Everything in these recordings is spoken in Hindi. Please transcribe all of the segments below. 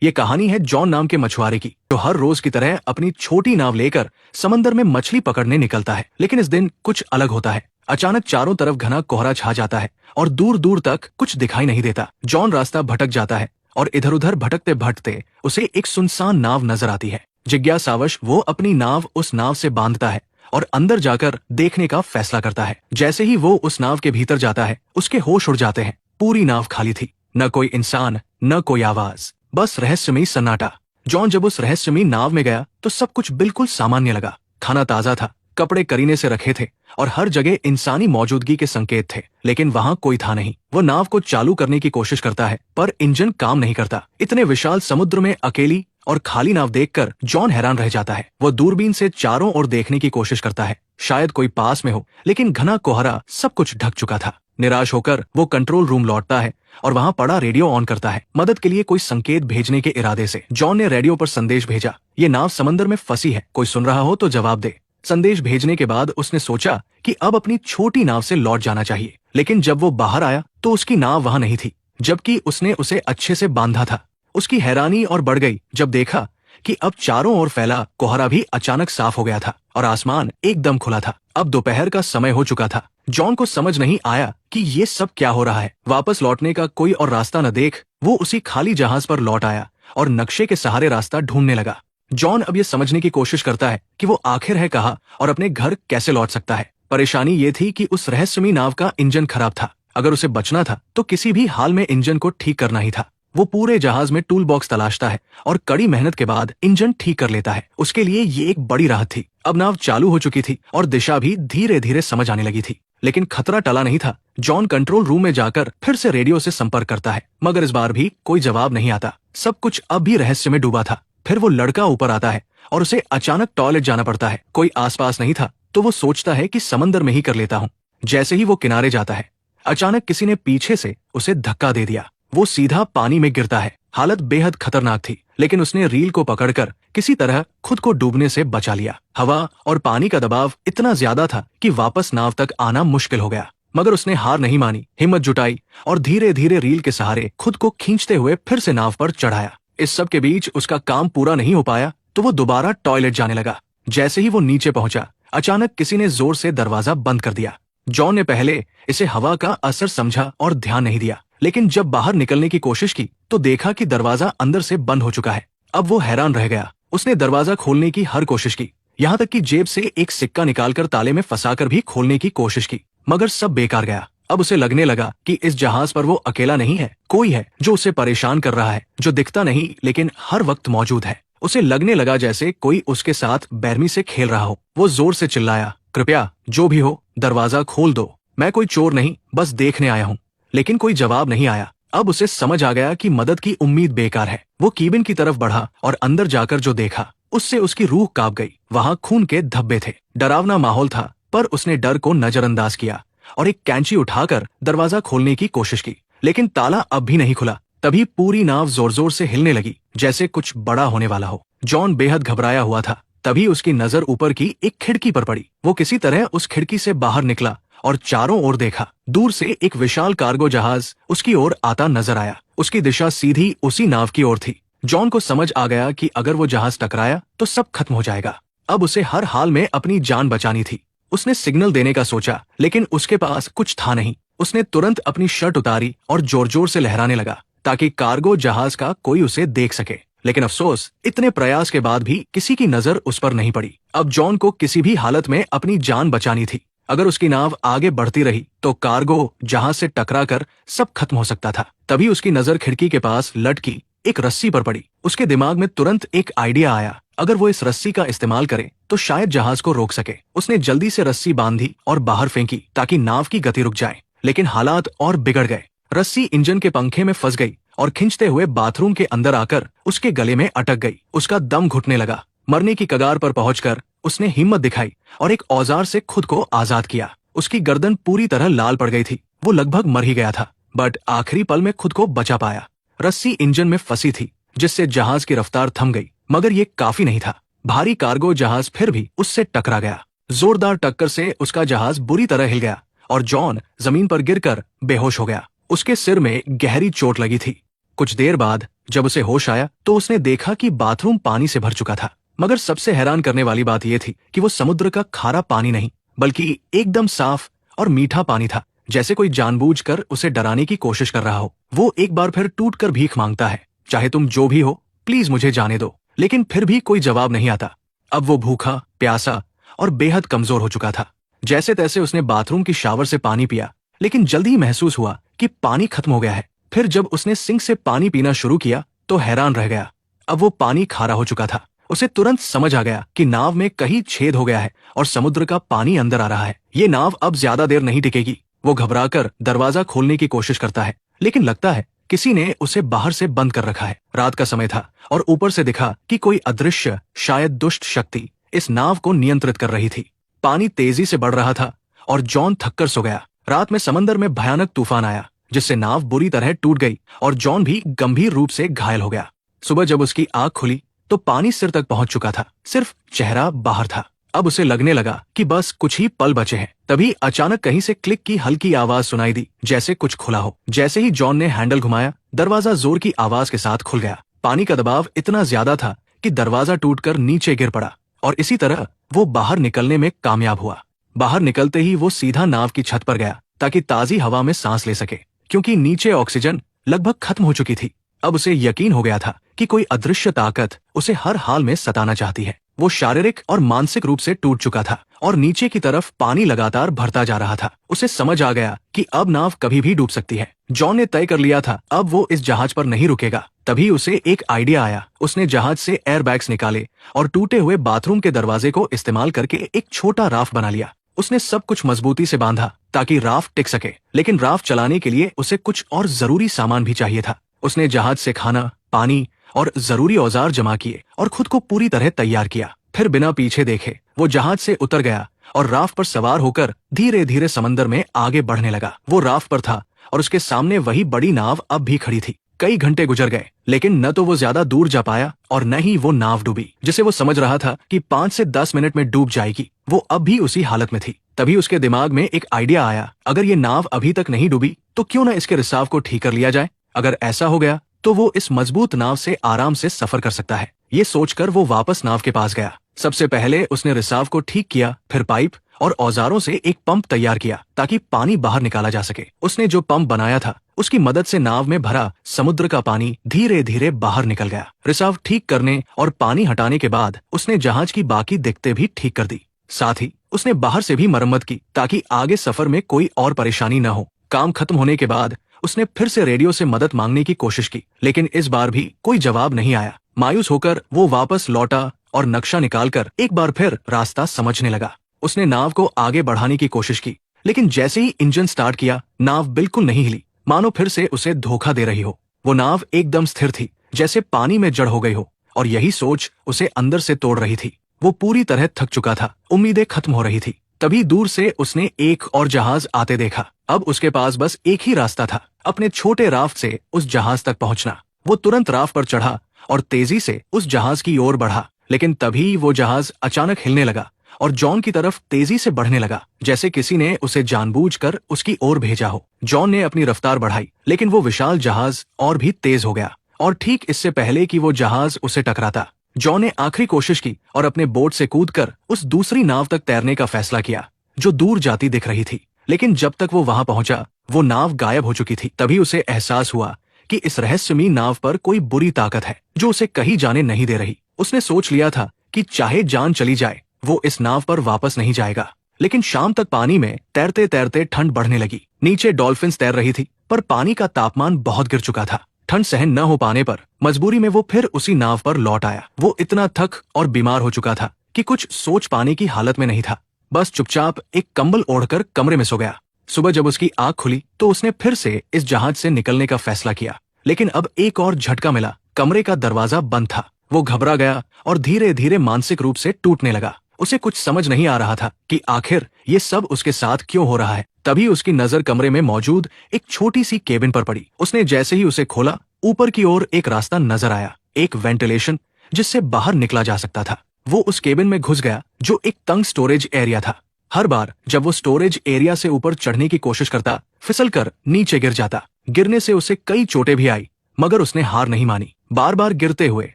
ये कहानी है जॉन नाम के मछुआरे की, जो हर रोज की तरह अपनी छोटी नाव लेकर समंदर में मछली पकड़ने निकलता है। लेकिन इस दिन कुछ अलग होता है। अचानक चारों तरफ घना कोहरा छा जाता है और दूर दूर तक कुछ दिखाई नहीं देता। जॉन रास्ता भटक जाता है और इधर उधर भटकते भटकते उसे एक सुनसान नाव नजर आती है। जिज्ञासावश वो अपनी नाव उस नाव से बांधता है और अंदर जाकर देखने का फैसला करता है। जैसे ही वो उस नाव के भीतर जाता है, उसके होश उड़ जाते हैं। पूरी नाव खाली थी, न कोई इंसान, न कोई आवाज, बस रहस्यमयी सन्नाटा। जॉन जब उस रहस्यमयी नाव में गया तो सब कुछ बिल्कुल सामान्य लगा। खाना ताजा था, कपड़े करीने से रखे थे और हर जगह इंसानी मौजूदगी के संकेत थे, लेकिन वहां कोई था नहीं। वो नाव को चालू करने की कोशिश करता है, पर इंजन काम नहीं करता। इतने विशाल समुद्र में अकेली और खाली नाव देखकर जॉन हैरान रह जाता है। वो दूरबीन से चारों ओर देखने की कोशिश करता है, शायद कोई पास में हो, लेकिन घना कोहरा सब कुछ ढक चुका था। निराश होकर वो कंट्रोल रूम लौटता है और वहां पड़ा रेडियो ऑन करता है, मदद के लिए कोई संकेत भेजने के इरादे से। जॉन ने रेडियो पर संदेश भेजा, ये नाव समंदर में फंसी है, कोई सुन रहा हो तो जवाब दे। संदेश भेजने के बाद उसने सोचा कि अब अपनी छोटी नाव से लौट जाना चाहिए, लेकिन जब वो बाहर आया तो उसकी नाव वहां नहीं थी, जबकि उसने उसे अच्छे से बांधा था। उसकी हैरानी और बढ़ गई जब देखा कि अब चारों ओर फैला कोहरा भी अचानक साफ हो गया था और आसमान एकदम खुला था। अब दोपहर का समय हो चुका था। जॉन को समझ नहीं आया कि ये सब क्या हो रहा है। वापस लौटने का कोई और रास्ता न देख वो उसी खाली जहाज पर लौट आया और नक्शे के सहारे रास्ता ढूंढने लगा। जॉन अब ये समझने की कोशिश करता है कि वो आखिर है कहाँ और अपने घर कैसे लौट सकता है। परेशानी ये थी कि उस रहस्यमयी नाव का इंजन खराब था। अगर उसे बचना था तो किसी भी हाल में इंजन को ठीक करना ही था। वो पूरे जहाज में टूल बॉक्स तलाशता है और कड़ी मेहनत के बाद इंजन ठीक कर लेता है। उसके लिए ये एक बड़ी राहत थी। अब नाव चालू हो चुकी थी और दिशा भी धीरे धीरे समझ आने लगी थी, लेकिन खतरा टला नहीं था। जॉन कंट्रोल रूम में जाकर फिर से रेडियो से संपर्क करता है, मगर इस बार भी कोई जवाब नहीं आता। सब कुछ अब भी रहस्य में डूबा था। फिर वो लड़का ऊपर आता है और उसे अचानक टॉयलेट जाना पड़ता है। कोई आसपास नहीं था तो वो सोचता है कि समंदर में ही कर लेता हूँ। जैसे ही वो किनारे जाता है, अचानक किसी ने पीछे से उसे धक्का दे दिया। वो सीधा पानी में गिरता है। हालत बेहद खतरनाक थी, लेकिन उसने रील को पकड़कर किसी तरह खुद को डूबने से बचा लिया। हवा और पानी का दबाव इतना ज्यादा था कि वापस नाव तक आना मुश्किल हो गया, मगर उसने हार नहीं मानी, हिम्मत जुटाई और धीरे धीरे रील के सहारे खुद को खींचते हुए फिर से नाव पर चढ़ाया। इस सब के बीच उसका काम पूरा नहीं हो पाया तो वो दोबारा टॉयलेट जाने लगा। जैसे ही वो नीचे पहुंचा, अचानक किसी ने जोर से दरवाजा बंद कर दिया। जॉन ने पहले इसे हवा का असर समझा और ध्यान नहीं दिया, लेकिन जब बाहर निकलने की कोशिश की तो देखा कि दरवाजा अंदर से बंद हो चुका है। अब वो हैरान रह गया। उसने दरवाजा खोलने की हर कोशिश की, यहाँ तक कि जेब से एक सिक्का निकालकर ताले में फंसाकर भी खोलने की कोशिश की, मगर सब बेकार गया। अब उसे लगने लगा कि इस जहाज पर वो अकेला नहीं है, कोई है जो उसे परेशान कर रहा है, जो दिखता नहीं लेकिन हर वक्त मौजूद है। उसे लगने लगा जैसे कोई उसके साथ बेरहमी से खेल रहा हो। वो जोर से चिल्लाया, कृपया जो भी हो दरवाजा खोल दो, मैं कोई चोर नहीं, बस देखने आया हूँ। लेकिन कोई जवाब नहीं आया। अब उसे समझ आ गया कि मदद की उम्मीद बेकार है। वो केबिन की तरफ बढ़ा और अंदर जाकर जो देखा उससे उसकी रूह कांप गई। वहां खून के धब्बे थे, डरावना माहौल था, पर उसने डर को नजरअंदाज किया और एक कैंची उठाकर दरवाजा खोलने की कोशिश की, लेकिन ताला अब भी नहीं खुला। तभी पूरी नाव जोर जोर से हिलने लगी, जैसे कुछ बड़ा होने वाला हो। जॉन बेहद घबराया हुआ था। तभी उसकी नजर ऊपर की एक खिड़की पर पड़ी। वो किसी तरह उस खिड़की से बाहर निकला और चारों ओर देखा। दूर से एक विशाल कार्गो जहाज उसकी ओर आता नजर आया। उसकी दिशा सीधी उसी नाव की ओर थी। जॉन को समझ आ गया कि अगर वो जहाज टकराया तो सब खत्म हो जाएगा। अब उसे हर हाल में अपनी जान बचानी थी। उसने सिग्नल देने का सोचा, लेकिन उसके पास कुछ था नहीं। उसने तुरंत अपनी शर्ट उतारी और जोर जोर से लहराने लगा ताकि कार्गो जहाज का कोई उसे देख सके, लेकिन अफसोस इतने प्रयास के बाद भी किसी की नजर उस पर नहीं पड़ी। अब जॉन को किसी भी हालत में अपनी जान बचानी थी। अगर उसकी नाव आगे बढ़ती रही तो कार्गो जहाज से टकराकर सब खत्म हो सकता था। तभी उसकी नजर खिड़की के पास लटकी एक रस्सी पर पड़ी। उसके दिमाग में तुरंत एक आइडिया आया, अगर वो इस रस्सी का इस्तेमाल करे तो शायद जहाज को रोक सके। उसने जल्दी से रस्सी बांधी और बाहर फेंकी ताकि नाव की गति रुक जाए, लेकिन हालात और बिगड़ गए। रस्सी इंजन के पंखे में फंस गई और खिंचते हुए बाथरूम के अंदर आकर उसके गले में अटक गई। उसका दम घुटने लगा। मरने की कगार पर पहुंचकर उसने हिम्मत दिखाई और एक औजार से खुद को आजाद किया। उसकी गर्दन पूरी तरह लाल पड़ गई थी। वो लगभग मर ही गया था, बट आखिरी पल में खुद को बचा पाया। रस्सी इंजन में फंसी थी, जिससे जहाज की रफ्तार थम गई, मगर ये काफी नहीं था। भारी कार्गो जहाज फिर भी उससे टकरा गया। जोरदार टक्कर से उसका जहाज बुरी तरह हिल गया और जॉन जमीन पर गिरकर बेहोश हो गया। उसके सिर में गहरी चोट लगी थी। कुछ देर बाद जब उसे होश आया तो उसने देखा कि बाथरूम पानी से भर चुका था। मगर सबसे हैरान करने वाली बात यह थी कि वो समुद्र का खारा पानी नहीं बल्कि एकदम साफ और मीठा पानी था, जैसे कोई जानबूझकर उसे डराने की कोशिश कर रहा हो। वो एक बार फिर टूटकर भीख मांगता है, चाहे तुम जो भी हो प्लीज मुझे जाने दो। लेकिन फिर भी कोई जवाब नहीं आता। अब वो भूखा, प्यासा और बेहद कमजोर हो चुका था। जैसे तैसे उसने बाथरूम की शावर से पानी पिया, लेकिन जल्दी ही महसूस हुआ कि पानी खत्म हो गया है। फिर जब उसने सिंक से पानी पीना शुरू किया तो हैरान रह गया। अब वो पानी खारा हो चुका था। उसे तुरंत समझ आ गया कि नाव में कहीं छेद हो गया है और समुद्र का पानी अंदर आ रहा है। ये नाव अब ज्यादा देर नहीं टिकेगी। वो घबराकर दरवाजा खोलने की कोशिश करता है, लेकिन लगता है किसी ने उसे बाहर से बंद कर रखा है। रात का समय था और ऊपर से दिखा कि कोई अदृश्य, शायद दुष्ट शक्ति इस नाव को नियंत्रित कर रही थी। पानी तेजी से बढ़ रहा था और जॉन थककर सो गया। रात में समंदर में भयानक तूफान आया, जिससे नाव बुरी तरह टूट गई और जॉन भी गंभीर रूप से घायल हो गया। सुबह जब उसकी आंख खुली तो पानी सिर तक पहुंच चुका था, सिर्फ चेहरा बाहर था। अब उसे लगने लगा कि बस कुछ ही पल बचे हैं। तभी अचानक कहीं से क्लिक की हल्की आवाज सुनाई दी, जैसे कुछ खुला हो। जैसे ही जॉन ने हैंडल घुमाया, दरवाजा जोर की आवाज के साथ खुल गया। पानी का दबाव इतना ज्यादा था कि दरवाजा टूटकर नीचे गिर पड़ा और इसी तरह वो बाहर निकलने में कामयाब हुआ। बाहर निकलते ही वो सीधा नाव की छत पर गया ताकि ताजी हवा में सांस ले सके, क्योंकि नीचे ऑक्सीजन लगभग खत्म हो चुकी थी। अब उसे यकीन हो गया था कि कोई अदृश्य ताकत उसे हर हाल में सताना चाहती है। वो शारीरिक और मानसिक रूप से टूट चुका था और नीचे की तरफ पानी लगातार भरता जा रहा था। उसे समझ आ गया कि अब नाव कभी भी डूब सकती है। जॉन ने तय कर लिया था अब वो इस जहाज पर नहीं रुकेगा। तभी उसे एक आइडिया आया। उसने जहाज से एयरबैग्स निकाले और टूटे हुए बाथरूम के दरवाजे को इस्तेमाल करके एक छोटा राफ्ट बना लिया। उसने सब कुछ मजबूती से बांधा ताकि राफ्ट टिक सके, लेकिन राफ्ट चलाने के लिए उसे कुछ और जरूरी सामान भी चाहिए था। उसने जहाज से खाना, पानी और जरूरी औजार जमा किए और खुद को पूरी तरह तैयार किया। फिर बिना पीछे देखे वो जहाज से उतर गया और राफ्ट पर सवार होकर धीरे धीरे समंदर में आगे बढ़ने लगा। वो राफ्ट पर था और उसके सामने वही बड़ी नाव अब भी खड़ी थी। कई घंटे गुजर गए, लेकिन न तो वो ज्यादा दूर जा पाया और न ही वो नाव डूबी, जिसे वो समझ रहा था कि 5 से 10 मिनट में डूब जाएगी। वो अब भी उसी हालत में थी। तभी उसके दिमाग में एक आइडिया आया, अगर ये नाव अभी तक नहीं डूबी तो क्यों न इसके रिसाव को ठीक कर लिया जाए। अगर ऐसा हो गया तो वो इस मजबूत नाव से आराम से सफर कर सकता है। ये सोचकर वो वापस नाव के पास गया। सबसे पहले उसने रिसाव को ठीक किया, फिर पाइप और औजारों से एक पंप तैयार किया ताकि पानी बाहर निकाला जा सके। उसने जो पंप बनाया था उसकी मदद से नाव में भरा समुद्र का पानी धीरे धीरे बाहर निकल गया। रिसाव ठीक करने और पानी हटाने के बाद उसने जहाज की बाकी दिक्कतें भी ठीक कर दी। साथ ही उसने बाहर से भी मरम्मत की ताकि आगे सफर में कोई और परेशानी न हो। काम खत्म होने के बाद उसने फिर से रेडियो से मदद मांगने की कोशिश की, लेकिन इस बार भी कोई जवाब नहीं आया। मायूस होकर वो वापस लौटा और नक्शा निकालकर एक बार फिर रास्ता समझने लगा। उसने नाव को आगे बढ़ाने की कोशिश की, लेकिन जैसे ही इंजन स्टार्ट किया नाव बिल्कुल नहीं हिली, मानो फिर से उसे धोखा दे रही हो। वो नाव एकदम स्थिर थी, जैसे पानी में जड़ हो गई हो, और यही सोच उसे अंदर से तोड़ रही थी। वो पूरी तरह थक चुका था, उम्मीदें खत्म हो रही थी। तभी दूर से उसने एक और जहाज आते देखा। अब उसके पास बस एक ही रास्ता था, अपने छोटे राफ्ट से उस जहाज तक पहुंचना। वो तुरंत राफ्ट पर चढ़ा और तेजी से उस जहाज की ओर बढ़ा, लेकिन तभी वो जहाज अचानक हिलने लगा और जॉन की तरफ तेजी से बढ़ने लगा, जैसे किसी ने उसे जानबूझकर उसकी ओर भेजा हो। जॉन ने अपनी रफ्तार बढ़ाई, लेकिन वो विशाल जहाज और भी तेज हो गया और ठीक इससे पहले कि वो जहाज उसे टकराता, जॉन ने आखिरी कोशिश की और अपने बोट से कूदकर उस दूसरी नाव तक तैरने का फैसला किया जो दूर जाती दिख रही थी। लेकिन जब तक वो वहां पहुंचा वो नाव गायब हो चुकी थी। तभी उसे एहसास हुआ कि इस रहस्यमयी नाव पर कोई बुरी ताकत है जो उसे कहीं जाने नहीं दे रही। उसने सोच लिया था कि चाहे जान चली जाए वो इस नाव पर वापस नहीं जाएगा। लेकिन शाम तक पानी में तैरते तैरते ठंड बढ़ने लगी। नीचे डॉल्फिन्स तैर रही थी, पर पानी का तापमान बहुत गिर चुका था। ठंड सहन न हो पाने पर मजबूरी में वो फिर उसी नाव पर लौट आया। वो इतना थक और बीमार हो चुका था कि कुछ सोच पाने की हालत में नहीं था। बस चुपचाप एक कंबल ओढ़कर कमरे में सो गया। सुबह जब उसकी आंख खुली तो उसने फिर से इस जहाज से निकलने का फैसला किया, लेकिन अब एक और झटका मिला। कमरे का दरवाजा बंद था। वो घबरा गया और धीरे धीरे मानसिक रूप से टूटने लगा। उसे कुछ समझ नहीं आ रहा था कि आखिर ये सब उसके साथ क्यों हो रहा है। तभी उसकी नजर कमरे में मौजूद एक छोटी सी केबिन पर पड़ी। उसने जैसे ही उसे खोला, ऊपर की ओर एक रास्ता नजर आया, एक वेंटिलेशन जिससे बाहर निकला जा सकता था। वो उस केबिन में घुस गया जो एक तंग स्टोरेज एरिया था। हर बार जब वो स्टोरेज एरिया से ऊपर चढ़ने की कोशिश करता, फिसलकर नीचे गिर जाता। गिरने से उसे कई चोटें भी आई, मगर उसने हार नहीं मानी। बार बार गिरते हुए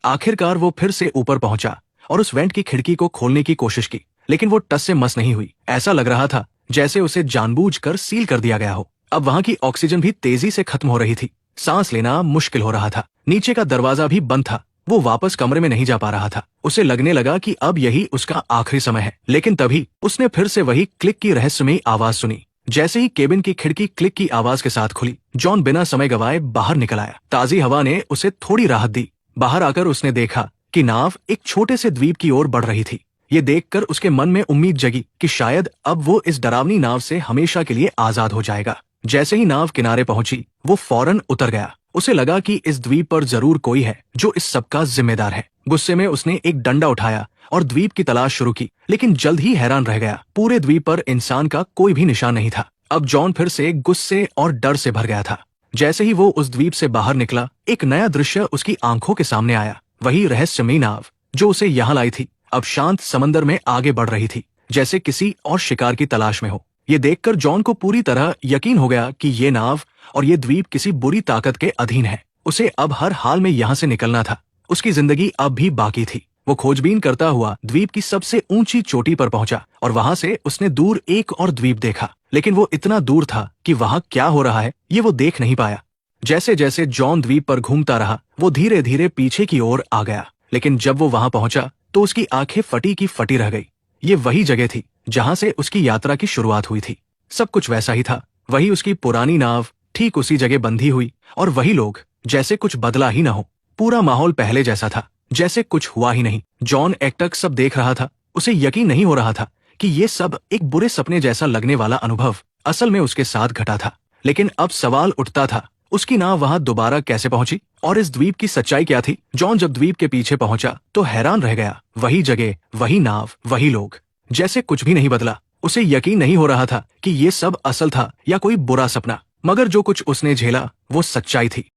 आखिरकार वो फिर से ऊपर पहुंचा और उस वेंट की खिड़की को खोलने की कोशिश की, लेकिन वो टस से मस नहीं हुई। ऐसा लग रहा था जैसे उसे जानबूझकर सील कर दिया गया हो। अब वहां की ऑक्सीजन भी तेजी से खत्म हो रही थी। सांस लेना मुश्किल हो रहा था। नीचे का दरवाजा भी बंद था। वो वापस कमरे में नहीं जा पा रहा था। उसे लगने लगा कि अब यही उसका आखिरी समय है। लेकिन तभी उसने फिर से वही क्लिक की रहस्यमयी आवाज सुनी। जैसे ही केबिन की खिड़की क्लिक की आवाज के साथ खुली, जॉन बिना समय गवाए बाहर निकल आया। ताजी हवा ने उसे थोड़ी राहत दी। बाहर आकर उसने देखा कि नाव एक छोटे से द्वीप की ओर बढ़ रही थी। ये देखकर उसके मन में उम्मीद जगी कि शायद अब वो इस डरावनी नाव से हमेशा के लिए आजाद हो जाएगा। जैसे ही नाव किनारे पहुंची, वो फौरन उतर गया। उसे लगा कि इस द्वीप पर जरूर कोई है जो इस सब का जिम्मेदार है। गुस्से में उसने एक डंडा उठाया और द्वीप की तलाश शुरू की, लेकिन जल्द ही हैरान रह गया। पूरे द्वीप पर इंसान का कोई भी निशान नहीं था। अब जॉन फिर से गुस्से और डर से भर गया था। जैसे ही वो उस द्वीप से बाहर निकला, एक नया दृश्य उसकी आंखों के सामने आया। वही रहस्यमयी नाव जो उसे यहाँ लाई थी, अब शांत समंदर में आगे बढ़ रही थी, जैसे किसी और शिकार की तलाश में हो। ये देखकर जॉन को पूरी तरह यकीन हो गया कि ये नाव और ये द्वीप किसी बुरी ताकत के अधीन है। उसे अब हर हाल में यहाँ से निकलना था। उसकी जिंदगी अब भी बाकी थी। वो खोजबीन करता हुआ द्वीप की सबसे ऊंची चोटी पर पहुंचा और वहां से उसने दूर एक और द्वीप देखा, लेकिन वो इतना दूर था कि वहां क्या हो रहा है ये वो देख नहीं पाया। जैसे जैसे जॉन द्वीप पर घूमता रहा, वो धीरे धीरे पीछे की ओर आ गया, लेकिन जब वो वहां पहुंचा तो उसकी आंखें फटी की फटी रह गई। ये वही जगह थी जहां से उसकी यात्रा की शुरुआत हुई थी। सब कुछ वैसा ही था। वही उसकी पुरानी नाव ठीक उसी जगह बंधी हुई, और वही लोग, जैसे कुछ बदला ही न हो। पूरा माहौल पहले जैसा था, जैसे कुछ हुआ ही नहीं। जॉन एकटक सब देख रहा था। उसे यकीन नहीं हो रहा था कि ये सब एक बुरे सपने जैसा लगने वाला अनुभव असल में उसके साथ घटा था। लेकिन अब सवाल उठता था, उसकी नाव वहां दोबारा कैसे पहुंची और इस द्वीप की सच्चाई क्या थी? जॉन जब द्वीप के पीछे पहुंचा तो हैरान रह गया। वही जगह, वही नाव, वही लोग, जैसे कुछ भी नहीं बदला। उसे यकीन नहीं हो रहा था कि ये सब असल था या कोई बुरा सपना। मगर जो कुछ उसने झेला वो सच्चाई थी।